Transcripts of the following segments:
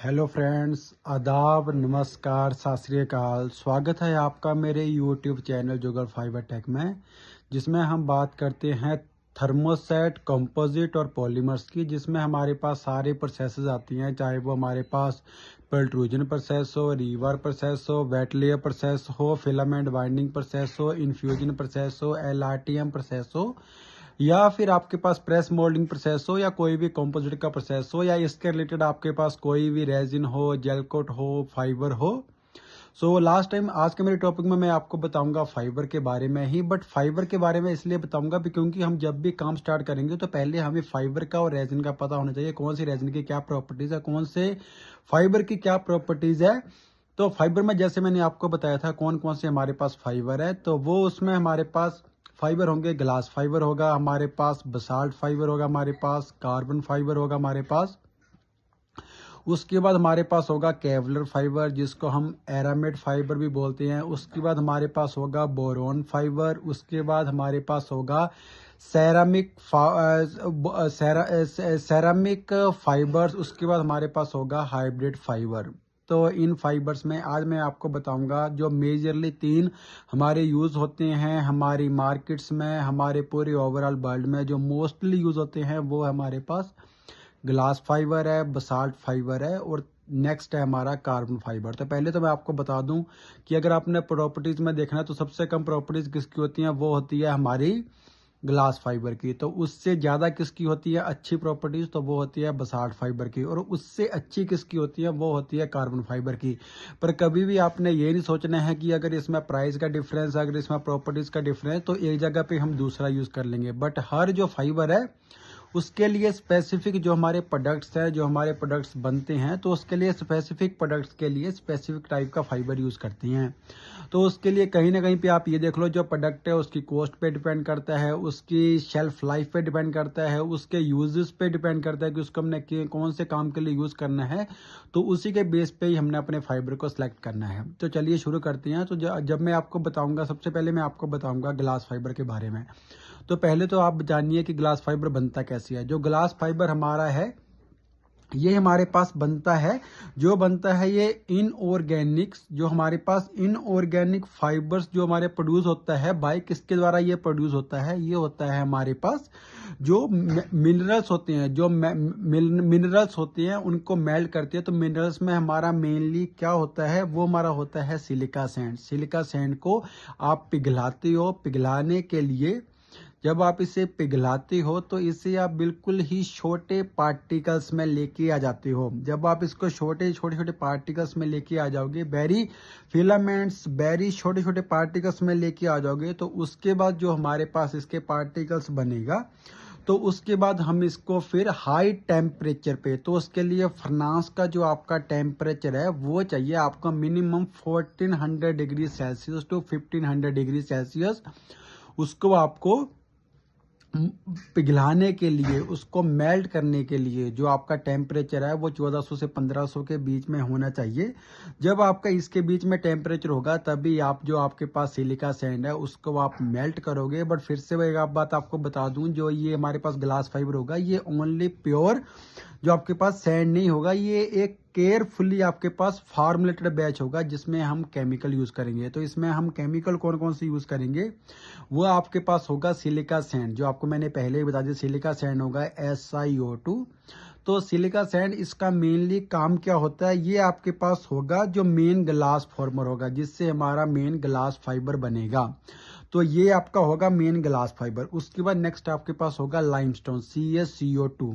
Hello friends, आदाब, नमस्कार, सत श्री अकाल। स्वागत है आपका मेरे यूट्यूब चैनल जुगल फाइबर टेक में, जिसमें हम बात करते हैं थर्मोसेट, कंपोजिट और पॉलीमर्स की, जिसमें हमारे पास सारे प्रोसेसेस आती हैं, चाहे वो हमारे पास पल्ट्रूजन प्रोसेस हो, रीवर प्रोसेस हो, वेट लेयर प्रोसेस हो, फिलामेंट बाइंडिंग प्रोसेस हो, इन्फ्यूजन प्रोसेस हो, LRTM प्रोसेस हो, या फिर आपके पास प्रेस मोल्डिंग प्रोसेस हो, या कोई भी कंपोजिट का प्रोसेस हो, या इसके रिलेटेड आपके पास कोई भी रेजिन हो, जेल कोट हो, फाइबर हो। लास्ट टाइम आज के मेरे टॉपिक में मैं आपको बताऊंगा फाइबर के बारे में ही। बट फाइबर के बारे में इसलिए बताऊंगा भी क्योंकि हम जब भी काम स्टार्ट करेंगे तो पहले हमें फाइबर का और रेजिन का पता होना चाहिए, कौन सी रेजिन की क्या प्रॉपर्टीज है, कौन से फाइबर की क्या प्रॉपर्टीज है। तो फाइबर में जैसे मैंने आपको बताया था कौन कौन से हमारे पास फाइबर है, तो वो उसमें हमारे पास फाइबर होंगे। ग्लास फाइबर होगा हमारे पास, बसाल्ट फाइबर होगा हमारे पास, कार्बन फाइबर होगा हमारे पास। उसके बाद हमारे पास होगा केवलर फाइबर, जिसको हम एरामिड फाइबर भी बोलते हैं। उसके बाद हमारे पास होगा बोरोन फाइबर। उसके बाद हमारे पास होगा सेरामिक फाइबर्स। उसके बाद हमारे पास होगा हाइब्रिड फाइबर। तो इन फाइबर्स में आज मैं आपको बताऊंगा जो मेजरली 3 हमारे यूज होते हैं हमारी मार्केट्स में, हमारे पूरे ओवरऑल वर्ल्ड में जो मोस्टली यूज होते हैं, वो हमारे पास ग्लास फाइबर है, बसाल्ट फाइबर है, और नेक्स्ट है हमारा कार्बन फाइबर। तो पहले तो मैं आपको बता दूं कि अगर आपने प्रॉपर्टीज में देखना है तो सबसे कम प्रॉपर्टीज किसकी होती हैं, वो होती है हमारी ग्लास फाइबर की। तो उससे ज्यादा किसकी होती है अच्छी प्रॉपर्टीज, तो वो होती है बसाल्ट फाइबर की। और उससे अच्छी किसकी होती है, वो होती है कार्बन फाइबर की। पर कभी भी आपने ये नहीं सोचना है कि अगर इसमें प्राइस का डिफरेंस, अगर इसमें प्रॉपर्टीज का डिफरेंस, तो एक जगह पे हम दूसरा यूज कर लेंगे। बट हर जो फाइबर है उसके लिए स्पेसिफिक जो हमारे प्रोडक्ट्स हैं, जो हमारे प्रोडक्ट्स बनते हैं, तो उसके लिए स्पेसिफिक प्रोडक्ट्स के लिए स्पेसिफिक टाइप का फाइबर यूज करते हैं। तो उसके लिए कहीं ना कहीं पे आप ये देख लो, जो प्रोडक्ट है उसकी कॉस्ट पे डिपेंड करता है, उसकी शेल्फ लाइफ पे डिपेंड करता है, उसके यूजेस पे डिपेंड करता है कि उसको हमने कौन से काम के लिए यूज करना है। तो उसी के बेस पे ही हमने अपने फाइबर को सिलेक्ट करना है। तो चलिए शुरू करते हैं। तो जब मैं आपको बताऊंगा, सबसे पहले मैं आपको बताऊंगा ग्लास फाइबर के बारे में। तो पहले तो आप जानिए कि ग्लास फाइबर बनता कैसे है। जो ग्लास फाइबर हमारा है, ये हमारे पास बनता है, जो बनता है ये इनऑर्गेनिक्स, जो हमारे पास इनऑर्गेनिक फाइबर्स जो हमारे प्रोड्यूस होता है, बाय किसके द्वारा ये प्रोड्यूस होता है, ये होता है हमारे पास जो मिनरल्स होते हैं, जो मिनरल्स होते हैं उनको मेल्ट करते हैं। तो मिनरल्स में हमारा मेनली क्या होता है, वो हमारा होता है सिलिका सैंड। सिलिका सैंड को आप पिघलाते हो, पिघलाने के लिए जब आप इसे पिघलाते हो तो इसे आप बिल्कुल ही छोटे पार्टिकल्स में लेके आ जाते हो। जब आप इसको छोटे छोटे पार्टिकल्स में लेके आ जाओगे, वेरी फिलामेंट्स, वेरी छोटे छोटे पार्टिकल्स में लेके आ जाओगे, तो उसके बाद जो हमारे पास इसके पार्टिकल्स बनेगा, तो उसके बाद हम इसको फिर हाई टेम्परेचर पे, तो उसके लिए फर्नास का जो आपका टेम्परेचर है वो चाहिए आपका minimum 1400 degree Celsius to 1500 degree Celsius. उसको आपको पिघलाने के लिए, उसको मेल्ट करने के लिए जो आपका टेम्परेचर है वो 1400 से 1500 के बीच में होना चाहिए। जब आपका इसके बीच में टेम्परेचर होगा तभी आप जो आपके पास सिलिका सैंड है उसको आप मेल्ट करोगे। बट फिर से एक बात आपको बता दूं, जो ये हमारे पास ग्लास फाइबर होगा ये ओनली प्योर जो आपके पास सैंड नहीं होगा, ये एक केयरफुली आपके पास फार्मुलेटेड बैच होगा जिसमें हम केमिकल यूज करेंगे। तो इसमें हम केमिकल कौन कौन से यूज करेंगे, वो आपके पास होगा सिलिका सैंड, जो आपको मैंने पहले ही बता दिया। सिलिका सैंड होगा SiO2। तो सिलिका सैंड इसका मेनली काम क्या होता है, ये आपके पास होगा जो मेन ग्लास फॉर्मर होगा, जिससे हमारा मेन ग्लास फाइबर बनेगा। तो ये आपका होगा मेन ग्लास फाइबर। उसके बाद नेक्स्ट आपके पास होगा लाइमस्टोन, CaCO2।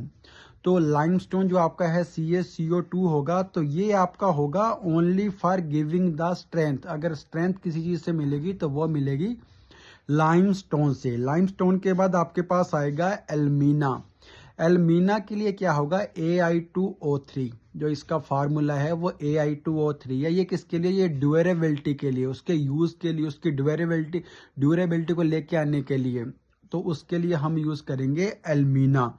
तो लाइमस्टोन जो आपका है CaCO2 होगा, तो ये आपका होगा only for giving the strength. अगर स्ट्रेंथ किसी चीज से मिलेगी तो वो मिलेगी लाइमस्टोन से। लाइमस्टोन के बाद आपके पास आएगा एल्मीना। एल्मीना के लिए क्या होगा, Ai2O3। जो इसका फार्मूला है वो Ai2O3 है। ये किसके लिए, ये ड्यूरेबिलिटी के लिए, उसके यूज के लिए, उसकी ड्यूरेबिलिटी को लेके आने के लिए, तो उसके लिए हम यूज करेंगे एल्मीना।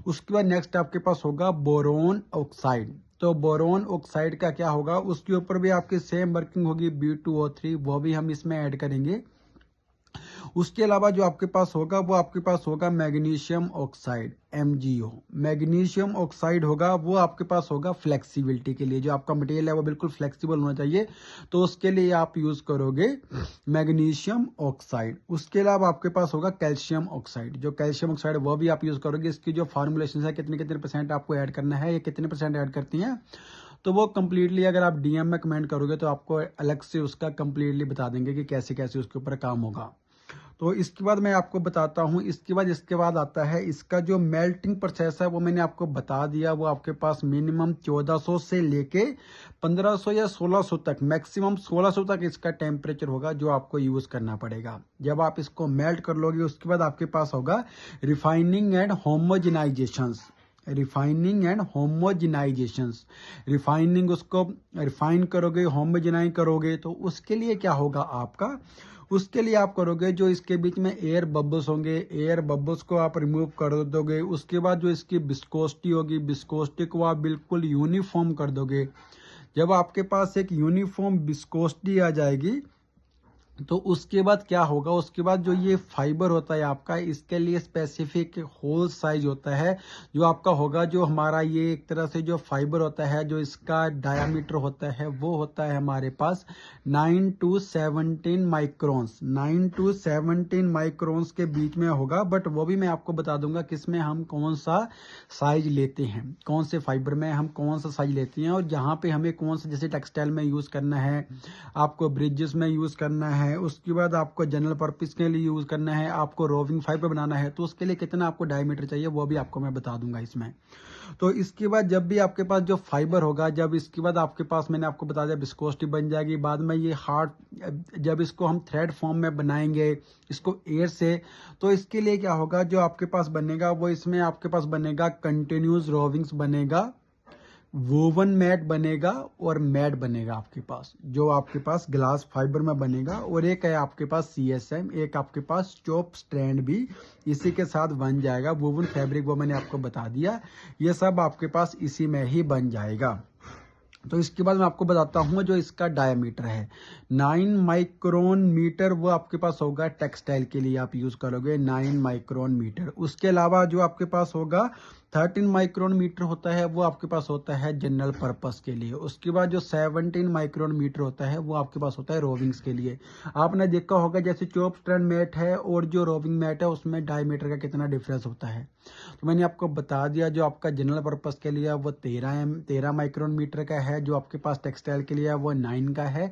उसके बाद नेक्स्ट आपके पास होगा बोरोन ऑक्साइड। तो बोरोन ऑक्साइड का क्या होगा, उसके ऊपर भी आपकी सेम वर्किंग होगी B2O3, वो भी हम इसमें ऐड करेंगे। उसके अलावा जो आपके पास होगा वो आपके पास होगा magnesium oxide MgO। Magnesium oxide होगा वो आपके पास होगा फ्लेक्सिबिलिटी के लिए, जो आपका मटेरियल है वो बिल्कुल फ्लेक्सिबल होना चाहिए, तो उसके लिए आप यूज करोगे मैग्नीशियम ऑक्साइड। उसके अलावा आपके पास होगा कैल्शियम ऑक्साइड। जो कैल्शियम ऑक्साइड वो भी आप यूज करोगे। इसकी जो फॉर्मुलेशन है कितने कितने परसेंट आपको ऐड करना है, ये कितने परसेंट ऐड करती हैं, तो वो कंप्लीटली अगर आप DM में कमेंट करोगे तो आपको अलग से उसका कंप्लीटली बता देंगे कि कैसे कैसे उसके ऊपर काम होगा। तो इसके बाद मैं आपको बताता हूँ। इसके बाद आता है इसका जो मेल्टिंग प्रोसेस है, वो मैंने आपको बता दिया। वो आपके पास मिनिमम 1400 से लेके 1500 या 1600 तक, मैक्सिमम 1600 तक इसका टेम्परेचर होगा जो आपको यूज करना पड़ेगा। जब आप इसको मेल्ट कर लोगे उसके बाद आपके पास होगा refining and homogenization. Refining and homogenizations, refining उसको रिफाइन करोगे, होमोजेनाइज करोगे, तो उसके लिए क्या होगा आपका, उसके लिए आप करोगे जो इसके बीच में एयर बबल्स होंगे, एयर बबल्स को आप रिमूव कर दोगे। उसके बाद जो इसकी विस्कोसिटी होगी, विस्कोसिटी को आप बिल्कुल यूनिफॉर्म कर दोगे। जब आपके पास एक यूनिफॉर्म विस्कोसिटी आ जाएगी तो उसके बाद क्या होगा, उसके बाद जो ये फाइबर होता है आपका, इसके लिए स्पेसिफिक होल साइज होता है जो आपका होगा। जो हमारा ये एक तरह से जो फाइबर होता है, जो इसका डायामीटर होता है वो होता है हमारे पास 9 to 17 माइक्रोन्स। 9 to 17 माइक्रोन्स के बीच में होगा, बट वो भी मैं आपको बता दूंगा किसमें हम कौन सा साइज लेते हैं, कौन से फाइबर में हम कौन सा साइज लेते हैं, और जहाँ पे हमें कौन सा, जैसे टेक्सटाइल में यूज करना है, आपको ब्रिजेस में यूज करना है, उसके बाद आपको जनरल पर्पस के लिए यूज करना है, आपको रोविंग फाइबर बनाना है, तो उसके लिए कितना आपको डायमीटर चाहिए वो भी आपको मैं बता दूंगा इसमें। तो इसके बाद जब भी आपके पास जो फाइबर होगा, जब इसके बाद आपके पास मैंने आपको बता दिया विस्कोसिटी बन जाएगी, बाद में ये हार्ड, जब इसको हम थ्रेड फॉर्म में बनाएंगे इसको एयर से, तो इसके लिए क्या होगा, जो आपके पास बनेगा वो इसमें आपके पास बनेगा कंटिन्यूस रोविंग्स बनेगा, वोवन मैट बनेगा और मैट बनेगा आपके पास, जो आपके पास ग्लास फाइबर में बनेगा। और एक है आपके पास CSM, एक आपके पास चॉप स्ट्रैंड भी इसी के साथ बन जाएगा। वोवन फैब्रिक वो मैंने आपको बता दिया, ये सब आपके पास इसी में ही बन जाएगा। तो इसके बाद मैं आपको बताता हूँ जो इसका डायमीटर है 9 माइक्रोन मीटर, वो आपके पास होगा टेक्सटाइल के लिए आप यूज करोगे 9 माइक्रोन मीटर। उसके अलावा जो आपके पास होगा 13 माइक्रोन मीटर होता है, वो आपके पास होता है जनरल पर्पस के लिए। उसके बाद जो 17 माइक्रोन मीटर होता है वो आपके पास होता है रोविंग्स के लिए। आपने देखा होगा जैसे चॉप स्ट्रैंड मैट है और जो रोविंग मैट है उसमें डायमीटर का कितना डिफरेंस होता है, तो मैंने आपको बता दिया। जो आपका जनरल पर्पस के लिए वो 13 माइक्रोन मीटर का है, जो आपके पास टेक्सटाइल के लिए वो 9 का है,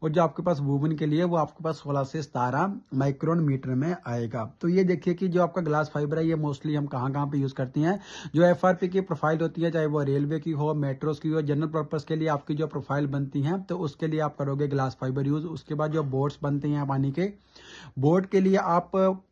और जो आपके पास वूवन के लिए वो आपके पास 16 से 17 माइक्रोन मीटर में आएगा। तो ये देखिए कि जो आपका ग्लास फाइबर है ये मोस्टली हम कहाँ कहाँ पे यूज करते हैं। जो FRP की प्रोफाइल होती है, चाहे वो रेलवे की हो, मेट्रोस की हो, जनरल पर्पस के लिए आपकी जो प्रोफाइल बनती है तो उसके लिए आप करोगे ग्लास फाइबर यूज। उसके बाद जो बोर्ड्स बनते हैं पानी के, बोर्ड के लिए आप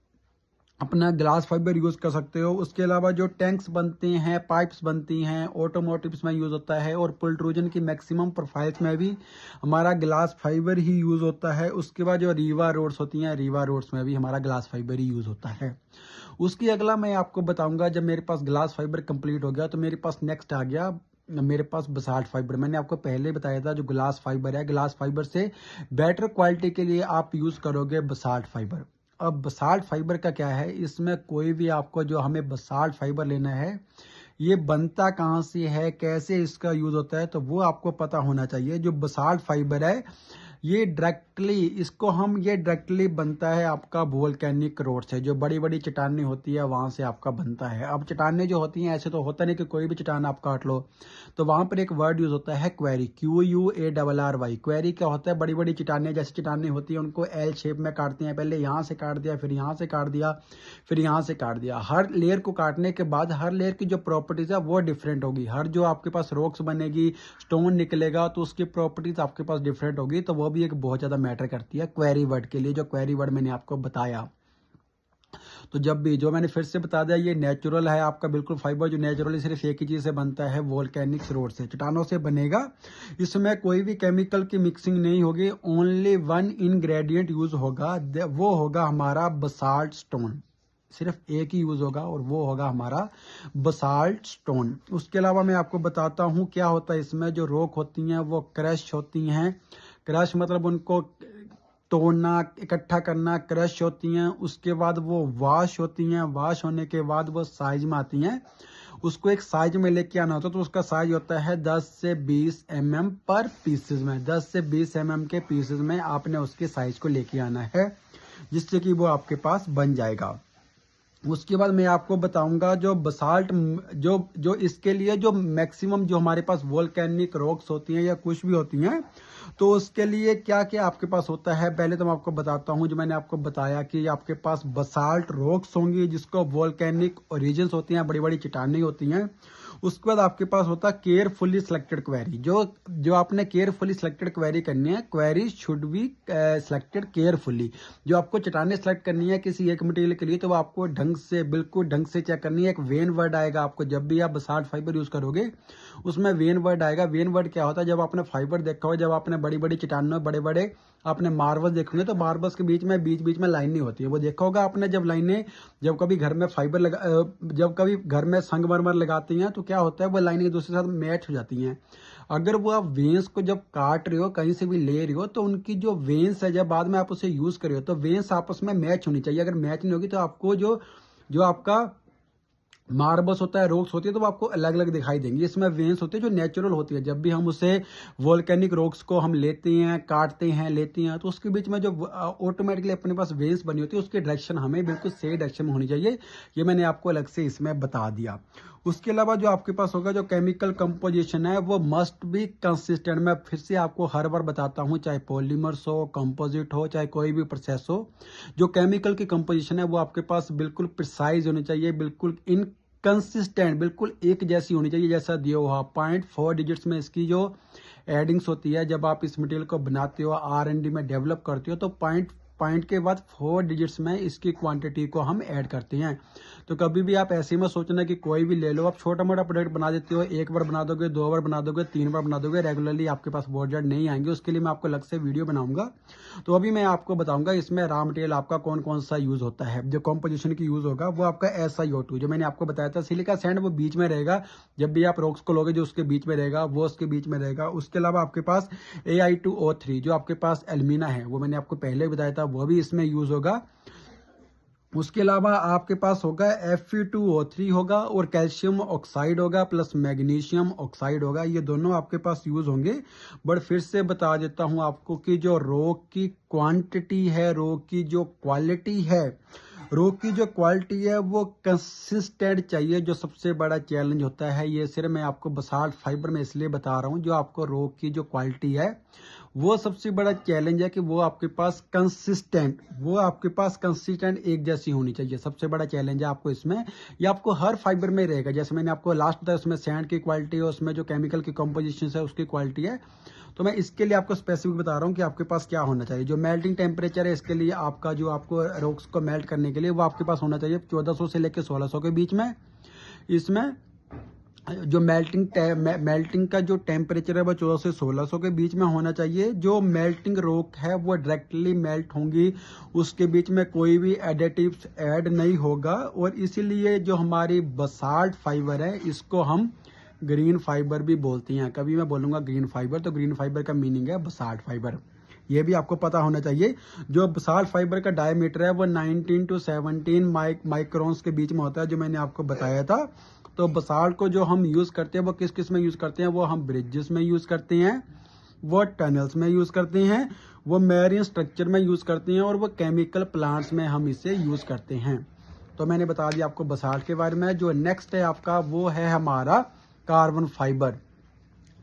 अपना ग्लास फाइबर यूज कर सकते हो। उसके अलावा जो टैंक्स बनते हैं, पाइप्स बनती हैं, ऑटोमोटिव्स में यूज होता है, और पुल्ट्रूजन की मैक्सिमम प्रोफाइल्स में भी हमारा ग्लास फाइबर ही यूज होता है। उसके बाद जो रीवा रोड्स होती हैं, रीवा रोड्स में भी हमारा ग्लास फाइबर ही यूज होता है। उसकी अगला मैं आपको बताऊंगा, जब मेरे पास ग्लास फाइबर कंप्लीट हो गया तो मेरे पास नेक्स्ट आ गया मेरे पास बसाल्ट फाइबर। मैंने आपको पहले बताया था जो ग्लास फाइबर है, ग्लास फाइबर से बेटर क्वालिटी के लिए आप यूज करोगे बसाल्ट फाइबर। अब बसाल्ट फाइबर का क्या है, इसमें कोई भी आपको जो हमें बसाल्ट फाइबर लेना है, ये बनता कहाँ से है, कैसे इसका यूज होता है, तो वो आपको पता होना चाहिए। जो बसाल्ट फाइबर है ये डायरेक्टली बनता है आपका वोल्केनिक रॉक से, जो बड़ी बड़ी चट्टानें होती है वहां से आपका बनता है। अब चट्टानें जो होती हैं, ऐसे तो होता नहीं कि कोई भी चट्टान आप काट लो, तो वहां पर एक वर्ड यूज होता है क्वेरी, QUARRY। क्वेरी क्या होता है, बड़ी बड़ी चट्टानें, जैसे चट्टानें होती है उनको L शेप में काटते हैं, पहले यहाँ से काट दिया, फिर यहाँ से काट दिया, फिर यहाँ से काट दिया। हर लेयर को काटने के बाद हर लेयर की जो प्रॉपर्टीज है वो डिफरेंट होगी। हर जो आपके पास रॉक्स बनेगी, स्टोन निकलेगा, तो उसकी प्रॉपर्टीज आपके पास डिफरेंट होगी, तो वो भी एक बहुत ज्यादा मैटर करती है क्वेरी वर्ड के लिए, जो क्वेरी वर्ड मैंने आपको बताया। तो जब भी, जो मैंने फिर से बता दिया, ये नेचुरल है आपका बिल्कुल फाइबर, जो नेचुरली सिर्फ एक ही चीज से बनता है, वोल्केनिक्स रोड से, चट्टानों से बनेगा। इसमें कोई भी केमिकल की मिक्सिंग नहीं होगी, ओनली वन इंग्रेडिएंट यूज होगा, वो होगा हमारा बसाल्ट स्टोन। सिर्फ एक ही यूज होगा और वो होगा हमारा बसाल्ट स्टोन। उसके अलावा मैं आपको बताता हूँ क्या होता है इसमें। जो रॉक होती हैं वो क्रश होती हैं, क्रश मतलब उनको तोड़ना, इकट्ठा करना, क्रश होती हैं, उसके बाद वो वॉश होती हैं, वॉश होने के बाद वो साइज में आती हैं। उसको एक साइज में लेके आना होता है, तो उसका साइज होता है 10 से 20 mm पर पीसेज में। 10 से 20 mm के पीसेज में आपने उसके साइज को लेके आना है, जिससे कि वो आपके पास बन जाएगा। उसके बाद मैं आपको बताऊंगा जो बसाल्ट, जो इसके लिए जो मैक्सिमम जो हमारे पास वोल्केनिक रॉक्स होती हैं या कुछ भी होती हैं, तो उसके लिए क्या क्या आपके पास होता है। पहले तो मैं आपको बताता हूं, जो मैंने आपको बताया कि आपके पास बसाल्ट रॉक्स होंगी, जिसको वोल्केनिक ओरिजिन्स होती हैं, बड़ी बड़ी चट्टानें होती हैं। उसके बाद आपके पास होता है केयरफुली सिलेक्टेड क्वेरी। जो आपने केयरफुली सिलेक्टेड क्वेरी करनी है, query should be selected carefully. जो आपको चट्टानें सिलेक्ट करनी है किसी एक मटेरियल के लिए, तो वो आपको बिल्कुल ढंग से चेक करनी है। एक वेन वर्ड आएगा आपको जब भी आप बसाल्ट फाइबर यूज करोगे, उसमें वेन वर्ड आएगा। वेन वर्ड क्या होता है, जब आपने फाइबर देखा हो, जब आपने बड़ी बड़ी चट्टानों, बड़े बड़े आपने मार्बल्स देखेंगे, तो मार्बल्स के बीच में लाइन नहीं होती है। वो देखा होगा आपने, जब लाइनें, जब कभी घर में फाइबर लगा, जब कभी घर में संगमरमर लगाती हैं, तो क्या होता है, वो लाइनें एक दूसरे के साथ मैच हो जाती हैं। अगर वो आप वेन्स को जब काट रहे हो, कहीं से भी ले रहे हो, तो उनकी जो वेन्स है, जब बाद में आप उसे यूज कर रहे हो, तो वेन्स आपस में मैच होनी चाहिए। अगर मैच नहीं होगी तो आपको जो आपका मार्बल्स होता है, रॉक्स होती है, तो वो आपको अलग अलग दिखाई देंगी। इसमें वेन्स होती है जो नेचुरल होती है। जब भी हम उसे वोल्केनिक रॉक्स को हम लेते हैं, काटते हैं, लेते हैं, तो उसके बीच में जो ऑटोमेटिकली अपने पास वेन्स बनी होती है, उसकी डायरेक्शन हमें बिल्कुल सही डायरेक्शन में होनी चाहिए। ये मैंने आपको अलग से इसमें बता दिया। उसके अलावा जो आपके पास होगा, जो केमिकल कंपोजिशन है, वो मस्ट बी कंसिस्टेंट। मैं फिर से आपको हर बार बताता हूं, चाहे पॉलीमर्स हो, कंपोजिट हो, चाहे कोई भी प्रोसेस हो, जो केमिकल की कंपोजिशन है वो आपके पास बिल्कुल प्रिसाइज होनी चाहिए, बिल्कुल इनकंसिस्टेंट, बिल्कुल एक जैसी होनी चाहिए, जैसा दिया हुआ 0.4 डिजिट्स में इसकी जो एडिंग्स होती है। जब आप इस मटेरियल को बनाते हो, R&D में डेवलप करते हो, तो पॉइंट के बाद 4 डिजिट्स में इसकी क्वांटिटी को हम ऐड करते हैं। तो कभी भी आप ऐसे में सोचना कि कोई भी ले लो, आप छोटा मोटा प्रोडक्ट बना देते हो, एक बार बना दोगे, 2 बार बना दोगे, 3 बार बना दोगे, रेगुलरली आपके पास बहुत ज्यादा नहीं आएंगे। उसके लिए मैं आपको अलग से वीडियो बनाऊंगा। तो अभी मैं आपको बताऊंगा इसमें रॉ मटेरियल आपका कौन कौन सा यूज होता है। जो कॉम्पोजिशन की यूज होगा, वो आपका SiO2, जो मैंने आपको बताया था, सिलिका सैंड, वो बीच में रहेगा। जब भी आप रॉक्स को लोगे, जो उसके बीच में रहेगा, वो उसके बीच में रहेगा। उसके अलावा आपके पास Ai2O3, जो आपके पास एल्यूमिना है, वो मैंने आपको पहले बताया था, वो भी इसमें यूज होगा। उसके अलावा आपके पास होगा Fe2O3 होगा, और कैल्शियम ऑक्साइड होगा, प्लस मैग्नीशियम ऑक्साइड होगा। ये दोनों आपके पास यूज होंगे। बट फिर से बता देता हूं आपको कि जो रॉक की क्वांटिटी है, रॉक की जो क्वालिटी है, रॉक की जो क्वालिटी है, वो कंसिस्टेंट चाहिए। जो सबसे बड़ा चैलेंज होता है, ये सिर्फ मैं आपको बसाल्ट फाइबर में इसलिए बता रहा हूं, जो आपको रॉक की जो क्वालिटी है, वो सबसे बड़ा चैलेंज है कि वो आपके पास कंसिस्टेंट एक जैसी होनी चाहिए। सबसे बड़ा चैलेंज है आपको इसमें। ये आपको हर फाइबर में रहेगा। जैसे मैंने आपको लास्ट बताया, उसमें सैंड की क्वालिटी है, उसमें जो केमिकल की कंपोजिशन है उसकी क्वालिटी है। तो मैं इसके लिए आपको स्पेसिफिक बता रहा हूँ कि आपके पास क्या होना चाहिए। जो मेल्टिंग टेम्परेचर है, इसके लिए आपका जो आपको रॉक्स को मेल्ट करने के लिए, वो आपके पास होना चाहिए 1400 से लेकर 1600 के बीच में। इसमें जो मेल्टिंग का जो टेम्परेचर है, वो 1400 से 1600 के बीच में होना चाहिए। जो मेल्टिंग रॉक है, वो डायरेक्टली मेल्ट होंगी, उसके बीच में कोई भी एडिटिव्स ऐड नहीं होगा। और इसीलिए जो हमारी बसाल्ट फाइबर है, इसको हम ग्रीन फाइबर भी बोलते हैं। कभी मैं बोलूंगा ग्रीन फाइबर, तो ग्रीन फाइबर का मीनिंग है बसाल्ट फाइबर। ये भी आपको पता होना चाहिए। जो बसाल्ट फाइबर का डायमीटर है, वो 19 to 17 माइक्रोन्स के बीच में होता है, जो मैंने आपको बताया था। तो बसाल्ट को जो हम यूज करते हैं, वो किस किस में यूज करते हैं, वो हम ब्रिजेस में यूज करते हैं, वो टनल्स में यूज करते हैं, वो मैरीन स्ट्रक्चर में यूज करते हैं, और वो केमिकल प्लांट्स में हम इसे यूज करते हैं। तो मैंने बता दिया आपको बसाल्ट के बारे में। जो नेक्स्ट है आपका, वो है हमारा कार्बन फाइबर।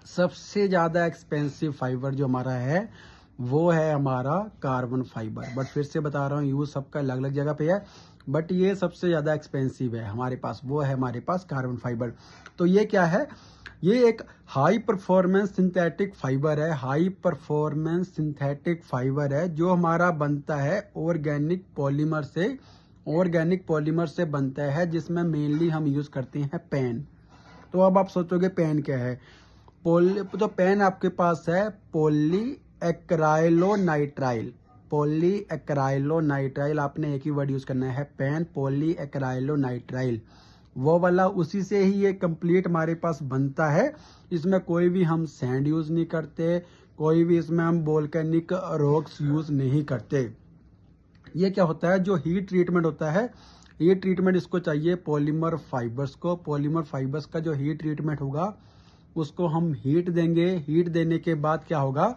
सबसे ज्यादा एक्सपेंसिव फाइबर जो हमारा है, वो है हमारा कार्बन फाइबर। बट फिर से बता रहा हूँ, यूज सबका अलग अलग जगह पे है, बट ये सबसे ज्यादा एक्सपेंसिव है हमारे पास, वो है हमारे पास कार्बन फाइबर। तो ये क्या है, ये एक हाई परफॉर्मेंस सिंथेटिक फाइबर है। हाई परफॉर्मेंस सिंथेटिक फाइबर है, जो हमारा बनता है ऑर्गेनिक पॉलीमर से बनता है, जिसमें मेनली हम यूज करते हैं पेन। तो अब आप सोचोगे पेन क्या है। तो पेन आपके पास है पॉलीएक्राइलोनाइट्राइल। आपने एक ही वर्ड यूज करना है, पेन पॉलीएक्राइलोनाइट्राइल। वो वाला उसी से ही ये कंप्लीट हमारे पास बनता है। इसमें कोई भी हम सैंड यूज नहीं करते, कोई भी इसमें हम वोल्केनिक रॉक्स यूज नहीं करते। ये क्या होता है, जो हीट ट्रीटमेंट होता है, ये ट्रीटमेंट इसको चाहिए पॉलीमर फाइबर्स को। पॉलीमर फाइबर्स का जो हीट ट्रीटमेंट होगा उसको हम हीट देंगे। हीट देने के बाद क्या होगा,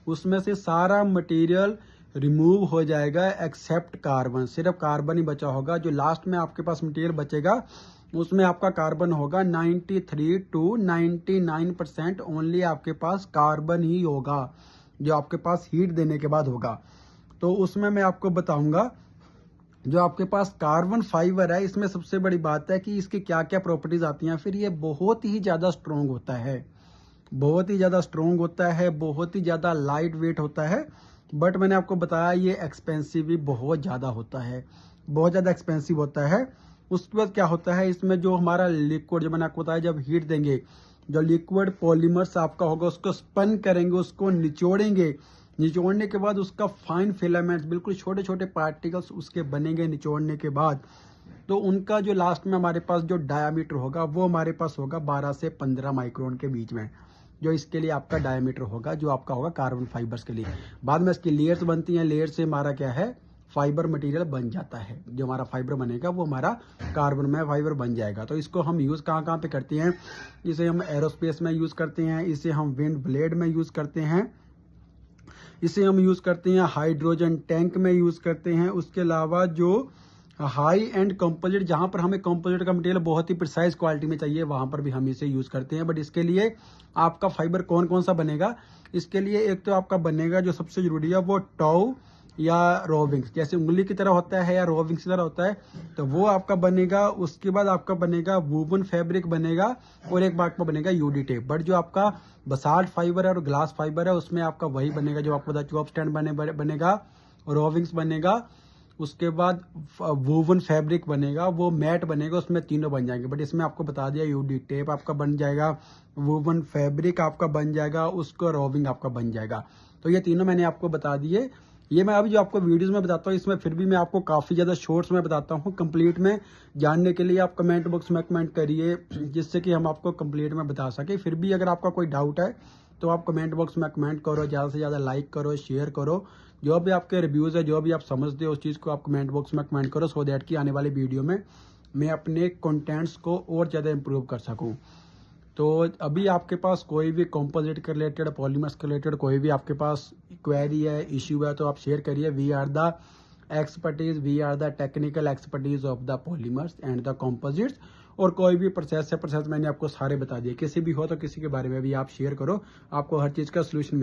उसमें से सारा मटेरियल रिमूव हो जाएगा एक्सेप्ट कार्बन। सिर्फ कार्बन ही बचा होगा। जो लास्ट में आपके पास मटेरियल बचेगा उसमें आपका कार्बन होगा 93 to 99% ओनली आपके पास कार्बन ही होगा, जो आपके पास हीट देने के बाद होगा। तो उसमें मैं आपको बताऊंगा जो आपके पास कार्बन फाइबर है, इसमें सबसे बड़ी बात है कि इसकी क्या क्या प्रॉपर्टीज आती हैं। फिर ये बहुत ही ज्यादा स्ट्रोंग होता है, बहुत ही ज्यादा स्ट्रोंग होता है, बहुत ही ज्यादा लाइट वेट होता है। बट मैंने आपको बताया ये एक्सपेंसिव भी बहुत ज्यादा होता है, बहुत ज्यादा एक्सपेंसिव होता है। उसके बाद क्या होता है, इसमें जो हमारा लिक्विड, जो मैंने आपको बताया, जब हीट देंगे जो लिक्विड पॉलीमर्स आपका होगा उसको स्पन करेंगे, उसको निचोड़ेंगे। निचोड़ने के बाद उसका फाइन फिलामेंट्स, बिल्कुल छोटे छोटे पार्टिकल्स उसके बनेंगे निचोड़ने के बाद। तो उनका जो लास्ट में हमारे पास जो डायामीटर होगा वो हमारे पास होगा 12 से 15 माइक्रोन के बीच में, जो इसके लिए आपका डायामीटर होगा, जो आपका होगा कार्बन फाइबर्स के लिए। बाद में इसकी लेयर्स बनती हैं, लेयर से हमारा क्या है, फाइबर मटेरियल बन जाता है। जो हमारा फाइबर बनेगा वो हमारा कार्बन में फाइबर बन जाएगा। तो इसको हम यूज कहाँ कहाँ पे करते हैं, इसे हम एरोस्पेस में यूज करते हैं, इसे हम विंड ब्लेड में यूज करते हैं, इसे हम यूज करते हैं हाइड्रोजन टैंक में यूज करते हैं। उसके अलावा जो हाई एंड कंपोजिट, जहां पर हमें कंपोजिट का मटेरियल बहुत ही प्रिसाइज क्वालिटी में चाहिए, वहां पर भी हम इसे यूज करते हैं। बट इसके लिए आपका फाइबर कौन कौन सा बनेगा, इसके लिए एक तो आपका बनेगा जो सबसे जरूरी है वो टॉउ या रोविंग्स, जैसे उंगली की तरह होता है या रोविंग्स की तरह होता है, तो वो आपका बनेगा। उसके बाद आपका बनेगा वूवन फैब्रिक बनेगा, और एक बार आपका बनेगा यूडी टेप। बट जो आपका बसाल्ट फाइबर है और ग्लास फाइबर है उसमें आपका वही बनेगा जो आपको बताया, चॉप स्टैंड बनेगा, रोविंग्स बनेगा, उसके बाद वूवन फैब्रिक बनेगा, वो मैट बनेगा, उसमें तीनों बन जाएंगे। बट इसमें आपको बता दिया यूडी टेप आपका बन जाएगा, वूवन फैब्रिक आपका बन जाएगा, उसको रोविंग आपका बन जाएगा। तो ये तीनों मैंने आपको बता दिए। ये मैं अभी जो आपको वीडियोस में बताता हूँ इसमें फिर भी मैं आपको काफी ज्यादा शॉर्ट्स में बताता हूँ। कंप्लीट में जानने के लिए आप कमेंट बॉक्स में कमेंट करिए, जिससे कि हम आपको कंप्लीट में बता सके। फिर भी अगर आपका कोई डाउट है तो आप कमेंट बॉक्स में कमेंट करो, ज्यादा से ज्यादा लाइक करो, शेयर करो। जो भी आपके रिव्यूज है, जो भी आप समझते हो उस चीज को आप कमेंट बॉक्स में कमेंट करो, सो दैट कि आने वाली वीडियो में मैं अपने कंटेंट्स को और ज्यादा इंप्रूव कर सकूं। तो अभी आपके पास कोई भी कंपोजिट के रिलेटेड, पॉलीमर्स के रिलेटेड कोई भी आपके पास क्वेरी है, इश्यू है, तो आप शेयर करिए। We are the expertise, we are the technical expertise of the polymers and the composites. और कोई भी प्रोसेस है, प्रोसेस मैंने आपको सारे बता दिए। किसी भी हो तो किसी के बारे में भी आप शेयर करो, आपको हर चीज का सोल्यूशन